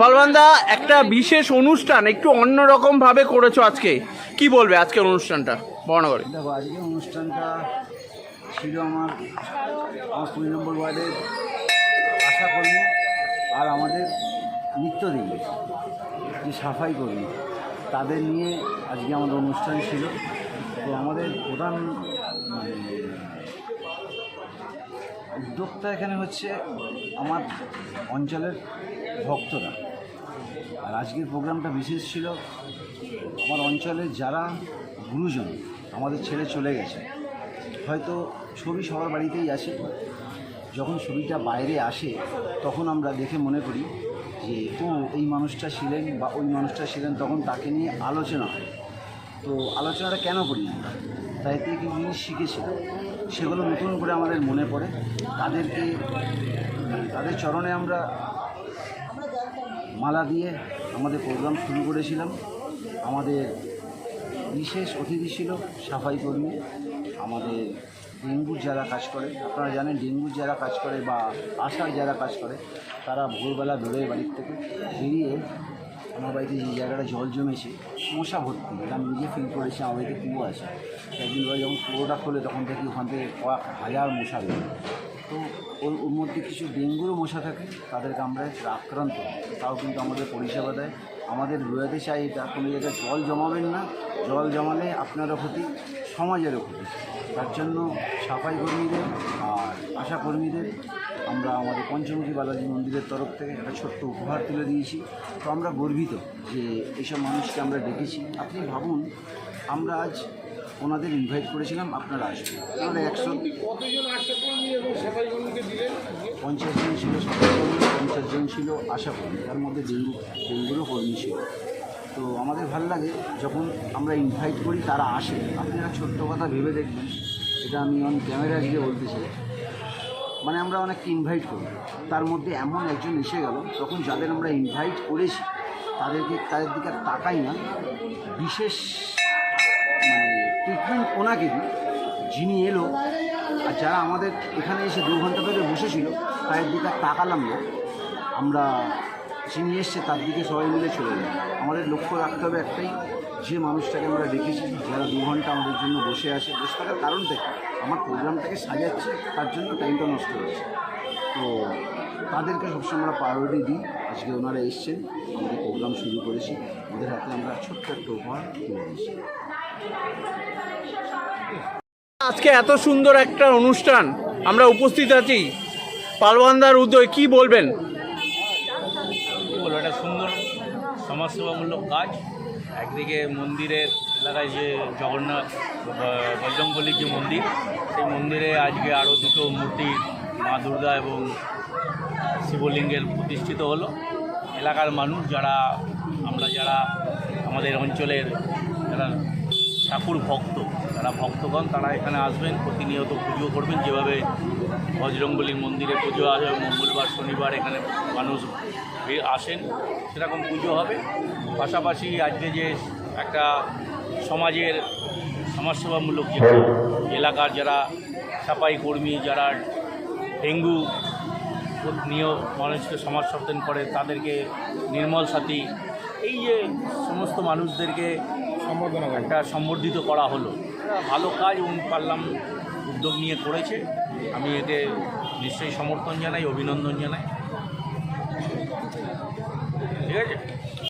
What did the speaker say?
পালোয়ানদা, একটা বিশেষ অনুষ্ঠান একটু অন্যরকম ভাবে করেছো আজকে, কি বলবে আজকের অনুষ্ঠানটা বর্ণনা করে? দেখো, আজকের অনুষ্ঠানটা ছিল আমার 20 নম্বর ওয়ার্ডের আশাকর্মী আর আমাদের নিত্যদিন যে সাফাই কর্মী তাদের নিয়ে আজকে আমাদের অনুষ্ঠান ছিল। তো আমাদের প্রধান উদ্যোক্তা এখানে হচ্ছে আমার অঞ্চলের ভক্তরা। আর আজকের প্রোগ্রামটা বিশেষ ছিল, আমার অঞ্চলের যারা গুরুজন আমাদের ছেড়ে চলে গেছে, হয়তো ছবি সবার বাড়িতেই আসে, যখন ছবিটা বাইরে আসে তখন আমরা দেখে মনে করি যে এই মানুষটা ছিলেন বা ওই মানুষটা ছিলেন, তখন তাকে নিয়ে আলোচনা হয়। তো আলোচনাটা কেন করি আমরা? তাই থেকে কিছু জিনিস শিখেছিলাম, সেগুলো নতুন করে আমাদের মনে পড়ে। তাদের চরণে আমরা মালা দিয়ে আমাদের প্রোগ্রাম শুরু করেছিলাম। আমাদের বিশেষ অতিথি ছিল সাফাই কর্মী, আমাদের ডেঙ্গুর যারা কাজ করে, আপনারা জানেন ডেঙ্গুর যারা কাজ করে বা আশার যারা কাজ করে, তারা ভোরবেলা বেরোয় বাড়ির থেকে, বেরিয়ে আমার বাড়িতে যে জায়গাটা জল জমেছে মশা ভর্তি, এটা আমি নিজে ফিল করেছি। আমার বাড়িতে কুয়ো আছে, একদিন পরে যখন কুয়োটা খোলে তখন থেকে ওখান থেকে কয়েক হাজার মশা বেরোয়। তো ওর মধ্যে কিছু ডেঙ্গুরও মশা থাকে, তাদেরকে আমরা আক্রান্ত, তাও কিন্তু আমাদের পরিষেবা দেয়। আমাদের বোঝাতে চাই এটা, কোনো জায়গায় জল জমাবেন না, জল জমালে আপনারও ক্ষতি, সমাজেরও ক্ষতি। তার জন্য সাফাই কর্মীদের আর আশা কর্মীদের আমরা আমাদের পঞ্চমুখী বালাজি মন্দিরের তরফ থেকে একটা ছোট্ট উপহার তুলে দিয়েছি। তো আমরা গর্বিত যে এইসব মানুষকে আমরা ডেকেছি। আপনি ভাবুন, আমরা আজ ওনাদের ইনভাইট করেছিলাম, আপনারা আসবেন, আমাদের 150 জন ছিল সাফাই কর্মী, 50 জন ছিল আশা কর্মী, তার মধ্যে ডেঙ্গুরও কর্মী ছিল। তো আমাদের ভালো লাগে যখন আমরা ইনভাইট করি তারা আসে। আপনি একটা ছোট্ট কথা ভেবে দেখবেন, এটা আমি অন ক্যামেরা আজকে বলতে চাই, মানে আমরা অনেককে ইনভাইট করি, তার মধ্যে এমন একজন এসে গেল, তখন যাদের আমরা ইনভাইট করেছি তাদের দিকে তাকাই না, বিশেষ মানে ট্রিটমেন্ট ওনাকে দিই। যিনি এলো আর যারা আমাদের এখানে এসে 2 ঘন্টা ধরে বসেছিল তাদের দিকে তাকালাম না, আমরা যিনি এসছে তার দিকে সবাই মিলে চলে যায়। আমাদের লক্ষ্য রাখতে হবে একটাই, যে মানুষটাকে আমরা দেখেছি যারা 2 ঘন্টা আমাদের জন্য বসে থাকার কারণ থেকে আমার প্রোগ্রামটাকে সাজাচ্ছে, তার জন্য টাইমটা নষ্ট হচ্ছে। তো তাদেরকে সবসময় আমরা প্রায়োরিটি দিই। আজকে ওনারা এসছেন, আমাদের প্রোগ্রাম শুরু করেছি, ওদের হাতে আমরা ছোট্ট একটা উপহার তুলে দিয়েছি। আজকে এত সুন্দর একটা অনুষ্ঠান আমরা উপস্থিত আছি, পালোয়ানদার উদ্যোগে কি বলবেন? একটা সুন্দর সমাজসেবামূলক কাজ। একদিকে মন্দিরের এলাকায় যে জগন্নাথ বজরংবলীর যে মন্দির, সেই মন্দিরে আজকে আরও 2টো মূর্তি মা দুর্গা এবং শিবলিঙ্গের প্রতিষ্ঠিত হলো। এলাকার মানুষ যারা আমাদের অঞ্চলের যারা ঠাকুর ভক্ত, যারা ভক্তগণ, তারা এখানে আসবেন, প্রতিনিয়ত পুজো করবেন। যেভাবে বজরংবলীর মন্দিরে পুজো আসে, মঙ্গলবার শনিবার এখানে মানুষ আসেন, সেরকম পুজো হবে। পাশাপাশি আজকে যে একটা সমাজসেবামূলক যে এলাকার যারা সাফাই কর্মী, যারা ডেঙ্গু নিয়ে মানুষকে সমাজ সচেতন করে, তাদেরকে নির্মল সাথী, এই যে সমস্ত মানুষদেরকে একটা সম্বর্ধিত করা হলো, ভালো কাজ এবং পারলাম উদ্যোগ নিয়ে করেছে। আমি এতে নিশ্চয়ই সমর্থন জানাই, অভিনন্দন জানাই। ঠিক আছে।